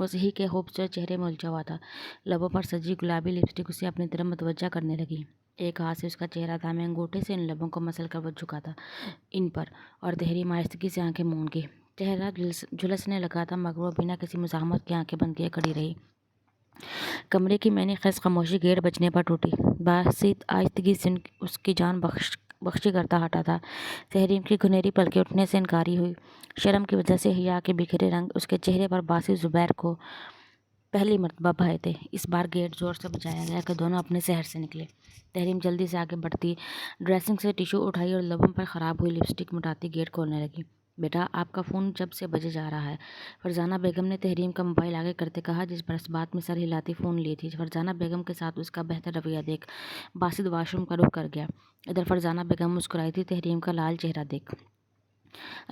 وہ صحیح کے خوبصورت چہرے میں الجھا ہوا تھا۔ لبوں پر سجی گلابی لپسٹک اسے اپنی طرف متوجہ کرنے لگی۔ ایک ہاتھ سے اس کا چہرہ تھامے انگوٹھے سے ان لبوں کو مسل کر وہ جھکا تھا ان پر، اور تحریم آہستگی سے آنکھیں مون کی۔ چہرہ جھلسنے لگا تھا مگر وہ بنا کسی مزاحمت کے آنکھیں بند کیے کھڑی رہی۔ کمرے کی میں نے خیز خاموشی گیٹ بجنے پر ٹوٹی۔ باسط آہستگی سے اس کی جان بخشی کرتا ہٹا تھا۔ تحریم کی گھنیری پلکیں اٹھنے سے انکاری ہوئی۔ شرم کی وجہ سے حیا کے بکھرے رنگ اس کے چہرے پر باسط زبیر کو پہلی مرتبہ بھائے تھے۔ اس بار گیٹ زور سے بجایا گیا کہ دونوں اپنے شہر سے نکلے۔ تحریم جلدی سے آگے بڑھتی، ڈریسنگ سے ٹیشو اٹھائی اور لبوں پر خراب ہوئی لپسٹک مٹاتی گیٹ کھولنے لگی۔ بیٹا، آپ کا فون جب سے بجے جا رہا ہے، فرزانہ بیگم نے تحریم کا موبائل آگے کرتے کہا، جس پر اس بات میں سر ہلاتی فون لی تھی۔ فرزانہ بیگم کے ساتھ اس کا بہتر رویہ دیکھ باسط واش روم کا رخ کر گیا۔ ادھر فرزانہ بیگم مسکرائی تھی، تحریم کا لال چہرہ دیکھ۔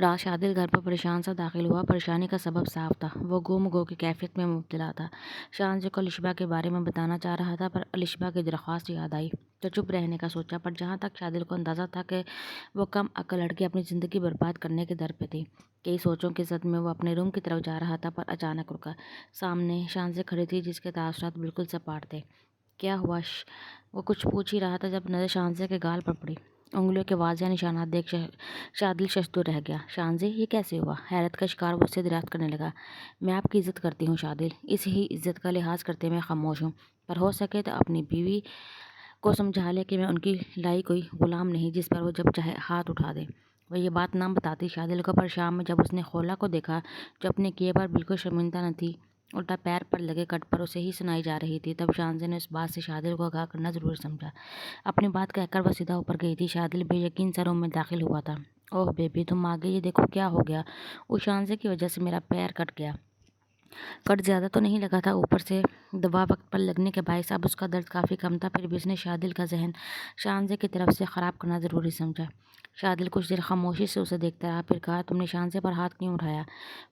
رات شادل گھر پر پریشان سا داخل ہوا۔ پریشانی کا سبب صاف تھا، وہ گم گو کی کیفیت میں مبتلا تھا۔ شانزے کو الشبا کے بارے میں بتانا چاہ رہا تھا، پر الشبا کی درخواست یاد آئی تو چپ رہنے کا سوچا۔ پر جہاں تک شادل کو اندازہ تھا کہ وہ کم عقل لڑکی اپنی زندگی برباد کرنے کے در پہ تھی، کئی سوچوں کی زد میں وہ اپنے روم کی طرف جا رہا تھا، پر اچانک رکا۔ سامنے شانزے کھڑی تھی، جس کے تاثرات بالکل سپاٹ تھے۔ کیا ہوا؟ وہ کچھ پوچھ ہی رہا تھا جب نظر شانزے کے گال پر پڑی۔ انگلیوں کے واضح نشانات دیکھ شادل ششدر رہ گیا۔ شانزے، یہ کیسے ہوا؟ حیرت کا شکار وہ اس سے دریافت کرنے لگا۔ میں آپ کی عزت کرتی ہوں شادل، اس ہی عزت کا لحاظ کرتے میں خاموش ہوں، پر ہو سکے تو اپنی بیوی کو سمجھا لے کہ میں ان کی لائی کوئی غلام نہیں جس پر وہ جب چاہے ہاتھ اٹھا دے۔ وہ یہ بات نہ بتاتی شادل کو، پر شام میں جب اس نے خولا کو دیکھا جو اپنے کیے پر بالکل شرمندہ نہ تھی، الٹا پیر پر لگے کٹ پر اسے ہی سنائی جا رہی تھی، تب شانزے نے اس بات سے شادل کو آگاہ کرنا ضروری سمجھا۔ اپنی بات کہہ کر وہ سیدھا اوپر گئی تھی۔ شادل بے یقین سا روم میں داخل ہوا تھا۔ اوہ بیبی، تم آ گئی، یہ دیکھو کیا ہو گیا۔ اس شانزے کی وجہ سے میرا پیر کٹ گیا۔ کٹ زیادہ تو نہیں لگا تھا، اوپر سے دوا وقت پر لگنے کے باعث اب اس کا درد کافی کم تھا، پھر بھی اس نے شادل کا ذہن شانزے کی طرف سے خراب کرنا ضروری سمجھا۔ شادل کچھ دیر خاموشی سے اسے دیکھتا رہا، پھر کہا، تم نے شانزے پر ہاتھ کیوں اٹھایا؟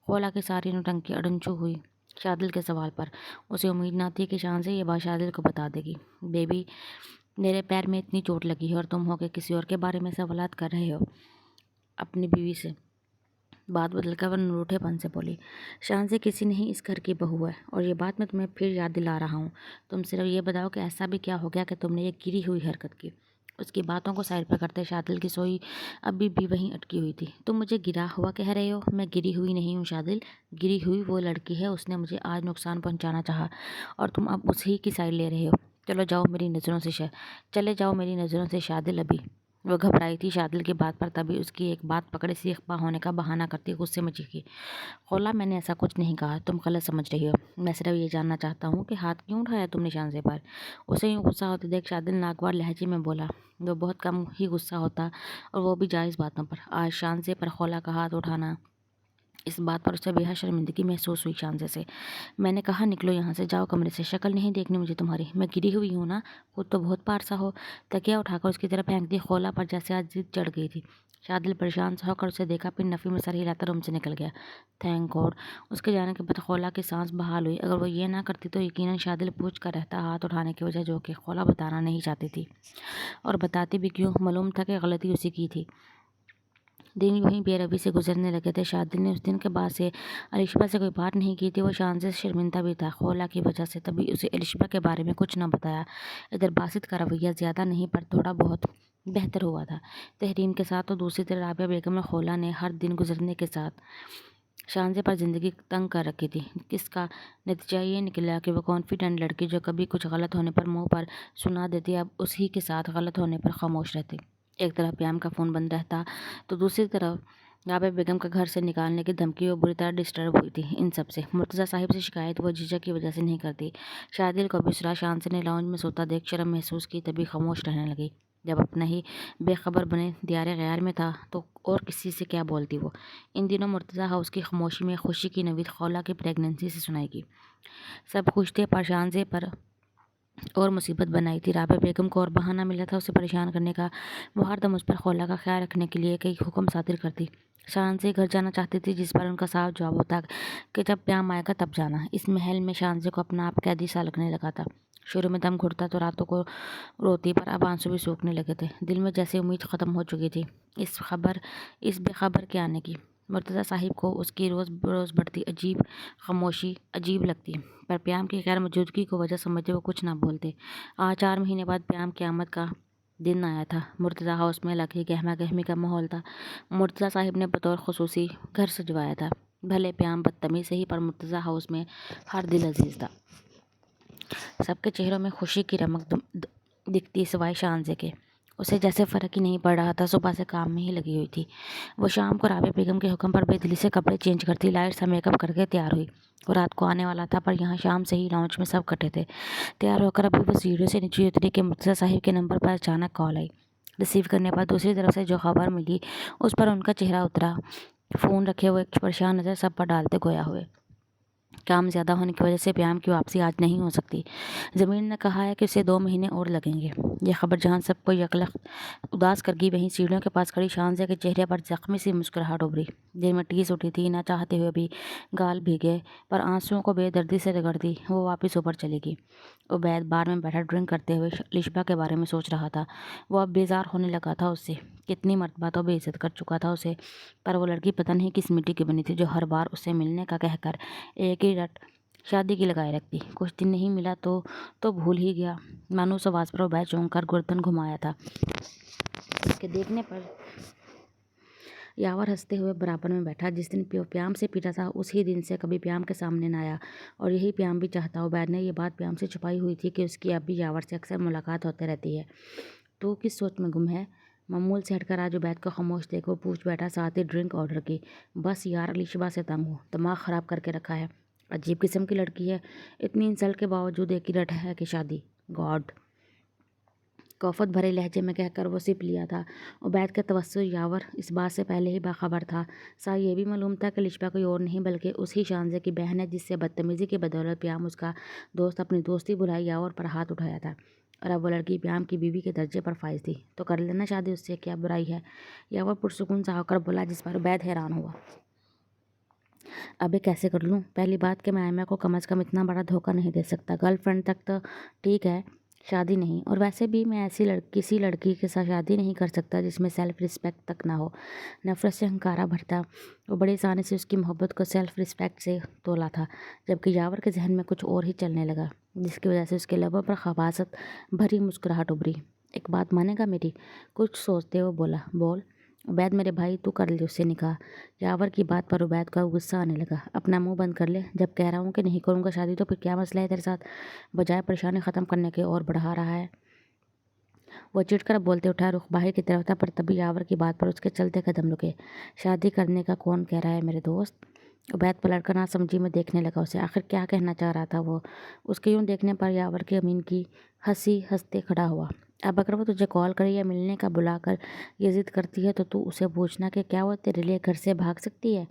خولا کی ساری نوٹنکی اڑنچو ہوئی شادل کے سوال پر۔ اسے امید نہ تھی کہ شانزے یہ بات شادل کو بتا دے گی۔ بیبی، میرے پیر میں اتنی چوٹ لگی ہے اور تم ہو کے کسی اور کے بارے میں سوالات کر رہے ہو؟ اپنی بیوی سے بات بدل کر وہ نروٹھے پن سے بولی۔ شانزے کسی نہیں، اس گھر کی بہو ہے، اور یہ بات میں تمہیں پھر یاد دلا رہا ہوں۔ تم صرف یہ بتاؤ کہ ایسا بھی کیا ہو گیا کہ تم نے یہ گری ہوئی حرکت کی؟ اس کی باتوں کو سائڈ پر کرتے شادل کی سوئی ابھی بھی وہیں اٹکی ہوئی تھی۔ تم مجھے گرا ہوا کہہ رہے ہو؟ میں گری ہوئی نہیں ہوں شادل، گری ہوئی وہ لڑکی ہے، اس نے مجھے آج نقصان پہنچانا چاہا اور تم اب اسی کی سائڈ لے رہے ہو۔ چلے جاؤ میری نظروں سے شادل۔ ابھی وہ گھبرائی تھی شادل کی بات پر، تبھی اس کی ایک بات پکڑے سی اخفا ہونے کا بہانہ کرتی غصے میں چیخی، خولا، میں نے ایسا کچھ نہیں کہا، تم غلط سمجھ رہی ہو۔ میں صرف یہ جاننا چاہتا ہوں کہ ہاتھ کیوں اٹھایا تم نے شانزے پر؟ اسے یوں غصہ ہوتے دیکھ شادل ناگوار لہجے میں بولا۔ وہ بہت کم ہی غصہ ہوتا، اور وہ بھی جائز باتوں پر۔ آج شانزے پر خولا کا ہاتھ اٹھانا، اس بات پر اسے بےحد شرمندگی محسوس ہوئی شانزے سے۔ میں نے کہا نکلو یہاں سے، جاؤ کمرے سے، شکل نہیں دیکھنی مجھے تمہاری۔ میں گری ہوئی ہوں نا؟ خود تو بہت پارسا ہو۔ تکیہ اٹھا کر اس کی طرف پھینکتی خولا پر جیسے آج ضد چڑھ گئی تھی۔ شادل پریشان سا ہو کر اسے دیکھا، پھر نفی میں سر ہلاتا روم سے نکل گیا۔ تھینک گاڈ، اس کے جانے کے بعد خولا کی سانس بحال ہوئی۔ اگر وہ یہ نہ کرتی تو یقیناً شادل پوچھ کر رہتا ہاتھ اٹھانے کی وجہ، جو کہ خولا بتانا نہیں چاہتی تھی، اور بتاتی بھی کیوں؟ معلوم تھا کہ غلطی اسی کی تھی۔ دن یوں ہی بے روی سے گزرنے لگے تھے۔ شادل نے اس دن کے بعد سے الشبا سے کوئی بات نہیں کی تھی۔ وہ شانزے سے شرمندہ بھی تھا خولا کی وجہ سے، تبھی اسے الشبا کے بارے میں کچھ نہ بتایا۔ ادھر باسط کا رویہ زیادہ نہیں پر تھوڑا بہت بہتر ہوا تھا تحریم کے ساتھ، تو دوسری طرف رابعہ بیگم اور خولا نے ہر دن گزرنے کے ساتھ شانزے پر زندگی تنگ کر رکھی تھی، جس کا نتیجہ یہ نکلا کہ وہ کانفیڈنٹ لڑکی جو کبھی کچھ غلط ہونے پر منہ پر سنا دیتی، اب اسی کے ساتھ غلط ہونے پر خاموش رہتی۔ ایک طرف پیام کا فون بند رہتا تو دوسری طرف رابعہ بیگم کا گھر سے نکالنے کی دھمکی، وہ بری طرح ڈسٹرب ہوئی تھی ان سب سے۔ مرتضیٰ صاحب سے شکایت وہ جھجک کی وجہ سے نہیں کرتی۔ شادل کو بسرا شانزے نے لاؤنج میں سوتا دیکھ شرم محسوس کی، تبھی خاموش رہنے لگی۔ جب اپنا ہی بے خبر بنے دیار غیار میں تھا تو اور کسی سے کیا بولتی وہ؟ ان دنوں مرتضیٰ ہاؤس کی خاموشی میں خوشی کی نوید خولا کی پریگننسی سے سنائی گی۔ سب خوش تھے، پر شانزے پر اور مصیبت بنائی تھی۔ رابعہ بیگم کو اور بہانہ ملا تھا اسے پریشان کرنے کا۔ وہ ہر دم اس پر خولا کا خیال رکھنے کے لیے کئی حکم صادر کرتی۔ شانزے گھر جانا چاہتی تھی، جس پر ان کا صاف جواب ہوتا کہ جب پیام آئے گا تب جانا۔ اس محل میں شانزے کو اپنا آپ قیدی سا لگنے لگا تھا۔ شروع میں دم گھٹتا تو راتوں کو روتی، پر اب آنسو بھی سوکھنے لگے تھے۔ دل میں جیسے امید ختم ہو چکی تھی اس بے خبر کے آنے کی۔ مرتضیٰ صاحب کو اس کی روز بروز بڑھتی خاموشی عجیب لگتی، پر پیام کی غیر موجودگی کو وجہ سمجھتے وہ کچھ نہ بولتے۔ آج 4 مہینے بعد پیام کی آمد کا دن آیا تھا۔ مرتضیٰ ہاؤس میں لگی گہما گہمی کا ماحول تھا۔ مرتضیٰ صاحب نے بطور خصوصی گھر سجوایا تھا۔ بھلے پیام بدتمیز ہی، پر مرتضیٰ ہاؤس میں ہر دل عزیز تھا۔ سب کے چہروں میں خوشی کی رمق دکھتی سوائے شانزے کے۔ اسے جیسے فرق ہی نہیں پڑ رہا تھا، صبح سے کام میں ہی لگی ہوئی تھی۔ وہ شام کو رابعہ بیگم کے حکم پر بے دلی سے کپڑے چینج کرتی، لائٹ سا میک اپ کر کے تیار ہوئی۔ وہ رات کو آنے والا تھا، پر یہاں شام سے ہی لاؤنج میں سب اکٹھے تھے۔ تیار ہو کر ابھی وہ سیڑھیوں سے نیچے اتری کہ مرتضیٰ صاحب کے نمبر پر اچانک کال آئی۔ ریسیو کرنے پر دوسری طرف سے جو خبر ملی اس پر ان کا چہرہ اترا۔ فون رکھے وہ ایک پریشان نظر سب پر ڈالتے گویا ہوئے، کام زیادہ ہونے کی وجہ سے پیام کی واپسی آج نہیں ہو سکتی۔ زمین نے کہا ہے کہ اسے 2 مہینے اور لگیں گے۔ یہ خبر جہاں سب کو یکلخت اداس کر گئی، وہیں سیڑھیوں کے پاس کھڑی شانزے کے چہرے پر زخمی سی مسکراہٹ ابھری۔ دل میں ٹیس اٹھی تھی، نہ چاہتے ہوئے بھی گال بھیگے، پر آنسوؤں کو بے دردی سے رگڑتی وہ واپس اوپر چلی گئی۔ عبید بار میں بیٹھا ڈرنک کرتے ہوئے لشبہ کے بارے میں سوچ رہا تھا۔ وہ اب بیزار ہونے لگا تھا اس سے۔ کتنی مرتبہ تو بے عزت کر چکا تھا اسے، پر وہ لڑکی پتہ نہیں کس مٹی کی بنی تھی جو ہر بار اس سے ملنے کا کہہ کر ایک ہی رٹ شادی کی لگائے رکھتی۔ کچھ دن نہیں ملا تو بھول ہی گیا۔ مانوس آواز پر عبید چونک کر گردن گھمایا تھا۔ اس کے دیکھنے پر یاور ہنستے ہوئے برابر میں بیٹھا۔ جس دن پیام سے پیٹا تھا اسی دن سے کبھی پیام کے سامنے نہ آیا، اور یہی پیام بھی چاہتا۔ عبید نے یہ بات پیام سے چھپائی ہوئی تھی کہ اس کی اب بھی یاور سے اکثر ملاقات ہوتے رہتی ہے۔ تو کس سوچ میں گم ہے؟ معمول سے ہٹ کر آج عبید کو خاموش دیکھ وہ پوچھ بیٹھا، ساتھ ہی ڈرنک آرڈر کی۔ بس یار، لشبہ سے تنگ ہوں، دماغ خراب کر کے رکھا ہے۔ عجیب قسم کی لڑکی ہے، اتنی انسلٹ کے باوجود ایک ہی رٹ ہے کہ شادی۔ گاڈ! کوفت بھرے لہجے میں کہہ کر وہ سپ لیا تھا۔ عبید کا توسع یاور اس بات سے پہلے ہی باخبر تھا۔ ساتھ یہ بھی معلوم تھا کہ لشبہ کوئی اور نہیں بلکہ اسی شانزے کی بہن ہے جس سے بدتمیزی کی بدولت پیام اس کا دوست اپنی دوستی بھلائی یاور پر ہاتھ اٹھایا تھا، اور اب وہ لڑکی پیام کی بیوی کے درجے پر فائز تھی۔ تو کر لینا شادی، اس سے کیا برائی ہے؟ یاور پرسکون سا ہو کر بولا، جس پر عبید حیران ہوا۔ ابے کیسے کر لوں؟ پہلی بات کہ میں آئمہ کو کم از کم اتنا بڑا دھوکہ نہیں دے سکتا۔ گرل فرینڈ تک تو ٹھیک ہے، شادی نہیں۔ اور ویسے بھی میں ایسی کسی لڑکی کے ساتھ شادی نہیں کر سکتا جس میں سیلف رسپیکٹ تک نہ ہو۔ نفرت سے ہنکارا بھرتا وہ بڑی آسانی سے اس کی محبت کو سیلف رسپیکٹ سے تولا تھا، جبکہ یاور کے ذہن میں کچھ اور ہی چلنے لگا، جس کی وجہ سے اس کے لبوں پر خباثت بھری مسکراہٹ ابھری۔ ایک بات مانے گا میری؟ کچھ سوچتے وہ بولا۔ بول عبید میرے بھائی، تو کر لے اس سے نکاح۔ یاور کی بات پر عبید کا غصہ آنے لگا۔ اپنا منہ بند کر لے، جب کہہ رہا ہوں کہ نہیں کروں گا شادی تو پھر کیا مسئلہ ہے تیرے ساتھ؟ بجائے پریشانی ختم کرنے کے اور بڑھا رہا ہے۔ وہ چڑ کر بولتے اٹھا، رخ باہر کی طرف تھا، پر تبھی یاور کی بات پر اس کے چلتے قدم رکے۔ شادی کرنے کا کون کہہ رہا ہے میرے دوست؟ عبید پلٹ کر ناسمجھی میں دیکھنے لگا اسے۔ آخر کیا کہنا چاہ رہا تھا وہ؟ اس کے یوں دیکھنے پر یاور کے امین کی ہنسی ہنستے کھڑا ہوا۔ اب اگر وہ تجھے کال کرے یا ملنے کا بلا کر یہ ضد کرتی ہے تو اسے پوچھنا کہ کیا وہ تیرے لیے گھر سے بھاگ سکتی ہے۔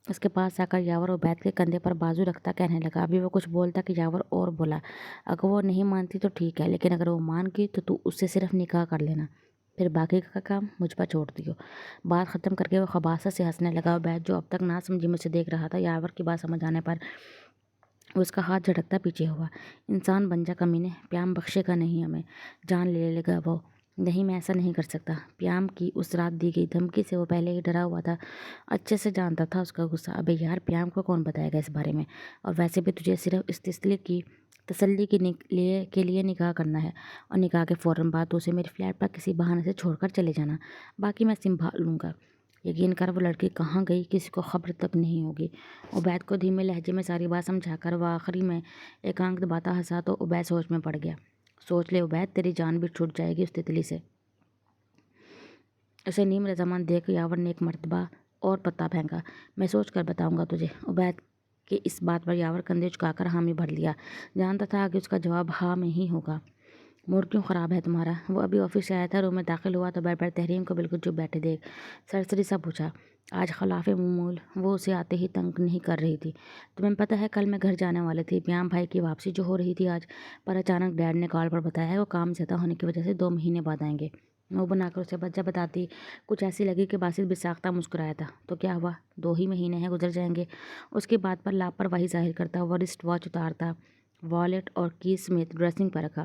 اس کے پاس آ کر یاور عبید کے کندھے پر بازو رکھتا کہنے لگا۔ ابھی وہ کچھ بولتا کہ یاور اور بولا، اگر وہ نہیں مانتی تو ٹھیک ہے، لیکن اگر وہ مان گئی تو اس سے صرف نکاح کر لینا، پھر باقی کا کام مجھ پر چھوڑ دیو۔ بات ختم کر کے وہ خباثت سے ہنسنے لگا۔ عبید جو اب تک ناسمجھی میں سے دیکھ رہا تھا، یاور کی بات سمجھ آنے پر اس کا ہاتھ جھٹکتا پیچھے ہوا۔ انسان بن جا کمینے، پیام بخشے گا نہیں ہمیں۔ جان لے لے گا وہ۔ نہیں، میں ایسا نہیں کر سکتا۔ پیام کی اس رات دی گئی دھمکی سے وہ پہلے ہی ڈرا ہوا تھا، اچھے سے جانتا تھا اس کا غصہ۔ ابے یار، پیام کو کون بتائے گا اس بارے میں؟ اور ویسے بھی تجھے صرف اس تسلی کے لیے نکاح کرنا ہے، اور نکاح کے فوراً بعد تو اسے میری فلیٹ پر کسی بہانے سے چھوڑ کر چلے جانا، باقی میں سنبھال لوں گا۔ یقین کر وہ لڑکی کہاں گئی کسی کو خبر تک نہیں ہوگی۔ عبید کو دھیمے لہجے میں ساری بات سمجھا کر وہ آخری میں ایک آنکھ دباتا ہنسا تو عبید سوچ میں پڑ گیا۔ سوچ لے عبید، تیری جان بھی چھوٹ جائے گی اس تتلی سے۔ اسے نیم رضامند دیکھ یاور نے ایک مرتبہ اور پتا پھینکا۔ میں سوچ کر بتاؤں گا تجھے۔ عبید کی اس بات پر یاور کندھے جھکا کر حامی بھر لیا۔ جانتا تھا کہ اس کا جواب ہاں میں ہی ہوگا۔ موڈ کیوں خراب ہے تمہارا؟ وہ ابھی آفس سے آیا تھا، روم میں داخل ہوا تو بیٹھ تحریم کو بالکل چپ بیٹھے دیکھ سرسری سا پوچھا۔ آج خلاف معمول وہ اسے آتے ہی تنگ نہیں کر رہی تھی۔ تمہیں پتہ ہے کل میں گھر جانے والی تھی، پیام بھائی کی واپسی جو ہو رہی تھی آج، پر اچانک ڈیڈ نے کال پر بتایا ہے وہ کام زیادہ ہونے کی وجہ سے 2 مہینے بعد آئیں گے۔ منہ بنا کر اسے بچہ بتاتی کچھ ایسی لگی کہ باسط بھی ساختہ مسکرایا تھا۔ تو کیا ہوا؟ 2 ہی مہینے ہیں، گزر جائیں گے۔ اس کی بات پر لاپرواہی ظاہر کرتا وہ رسٹ واچ اتارتا، والیٹ اور کیز سمیت ڈریسنگ پر رکھا۔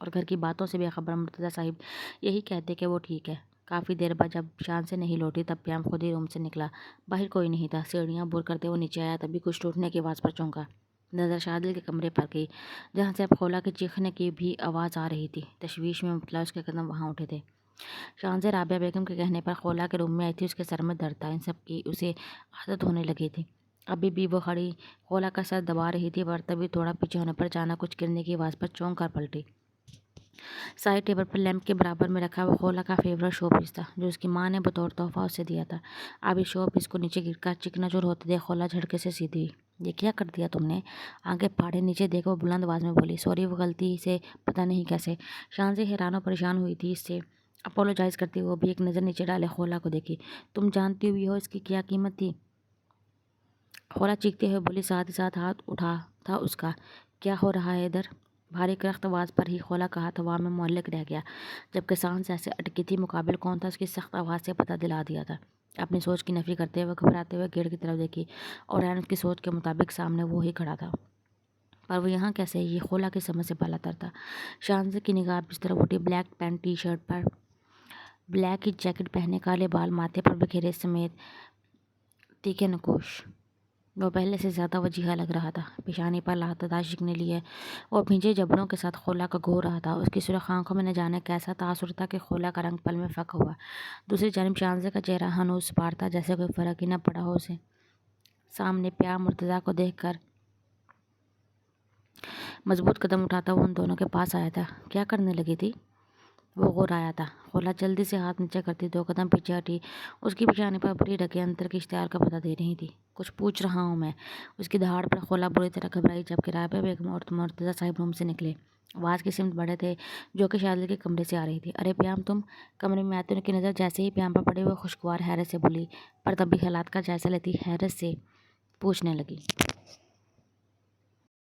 اور گھر کی باتوں سے بے خبر مرتضیٰ صاحب یہی کہتے کہ وہ ٹھیک ہے۔ کافی دیر بعد جب شان سے نہیں لوٹی تب پیام خود ہی روم سے نکلا۔ باہر کوئی نہیں تھا۔ سیڑھیاں عبور کرتے وہ نیچے آیا تبھی کچھ ٹوٹنے کی آواز پر چونکا۔ نظر شادل کے کمرے پر گئی جہاں سے اب خولا کے چیخنے کی بھی آواز آ رہی تھی۔ تشویش میں مبتلا اس کے قدم وہاں اٹھے تھے۔ شان سے رابعہ بیگم کے کہنے پر خولا کے روم میں آئی تھی۔ اس کے سر میں درد تھا۔ ان سب کی اسے عادت ہونے لگی تھی۔ ابھی بھی وہ کھڑی خولا کا سر دبا رہی تھی پر تبھی تھوڑا پیچھے ہونے پر اچانک کچھ گرنے کی آواز پر چونک کر پلٹی۔ سائڈ ٹیبل پر لیمپ کے برابر میں رکھا وہ خولا کا فیورٹ شو پیس تھا جو اس کی ماں نے بطور تحفہ اسے دیا تھا۔ اب اس شو پیس کو نیچے گر کر چکنا چور ہوتے دیکھ خولا جھٹکے سے سیدھی ہوئی۔ یہ کیا کر دیا تم نے؟ آنکھیں پھاڑے نیچے دیکھ وہ بلند آواز میں بولی۔ سوری، وہ غلطی سے پتہ نہیں کیسے۔ شان سے حیران و پریشان ہوئی تھی اس سے اپولوجائز کرتی وہ بھی ایک نظر نیچے ڈالے خولا کو دیکھی۔ تم جانتی ہوئی ہو اس کی کیا قیمت تھی؟ خولا چیختے ہوئے بولی، ساتھ ہی ساتھ ہاتھ اٹھا تھا اس کا۔ کیا ہو رہا ہے ادھر؟ بھاری کرخت آواز پر ہی خولا کا ہاتھ ہوا میں معلق رہ گیا جبکہ سانس ایسے اٹکی تھی مقابل کون تھا اس کی سخت آواز سے پتہ دلا دیا تھا۔ اپنی سوچ کی نفی کرتے ہوئے گھبراتے ہوئے گیٹ کی طرف دیکھی اور عین اس کی سوچ کے مطابق سامنے وہ ہی کھڑا تھا۔ پر وہ یہاں کیسے؟ یہ خولا کی سمجھ سے بالا تر تھا۔ شانزے کی نگاہ اس طرف اٹھی۔ بلیک پینٹ ٹی شرٹ پر بلیک ہی جیکٹ پہنے، کالے بال ماتھے پر بکھیرے سمیت تیکھے نقوش۔ وہ پہلے سے زیادہ وجیہہ لگ رہا تھا۔ پیشانی پر لاتعداد شکنیں لیے وہ بھیجے جبڑوں کے ساتھ خولا کو گھو رہا تھا۔ اس کی سرخ آنکھوں میں نہ جانے کیسا تاثر تھا کہ خولا کا رنگ پل میں فاقہ ہوا۔ دوسری جانب شانزے کا چہرہ ہنوز سپار تھا جیسے کوئی فرق ہی نہ پڑا ہو اسے۔ سامنے پیام مرتضیٰ کو دیکھ کر مضبوط قدم اٹھاتا وہ ان دونوں کے پاس آیا تھا۔ کیا کرنے لگی تھی؟ وہ غور آیا تھا۔ خولا جلدی سے ہاتھ نیچے کرتی 2 قدم پیچھے ہٹی۔ اس کی پیشانی پر بڑی ڈگیں انتر کے اشتعال کا پتہ دے رہی تھی۔ کچھ پوچھ رہا ہوں میں۔ اس کی دہاڑ پر خولا بری طرح گھبرائی جبکہ رابعہ بیگم اور مرتضیٰ صاحب روم سے نکلے۔ آواز کی سمت بڑھے تھے جو کہ شادل کے کمرے سے آ رہی تھی۔ ارے پیام تم؟ کمرے میں آتے ان کی نظر جیسے ہی پیام پر پڑی وہ خوشگوار حیرت سے بولی پر تب بھی حالات کا جائزہ لیتی حیرت سے پوچھنے لگی۔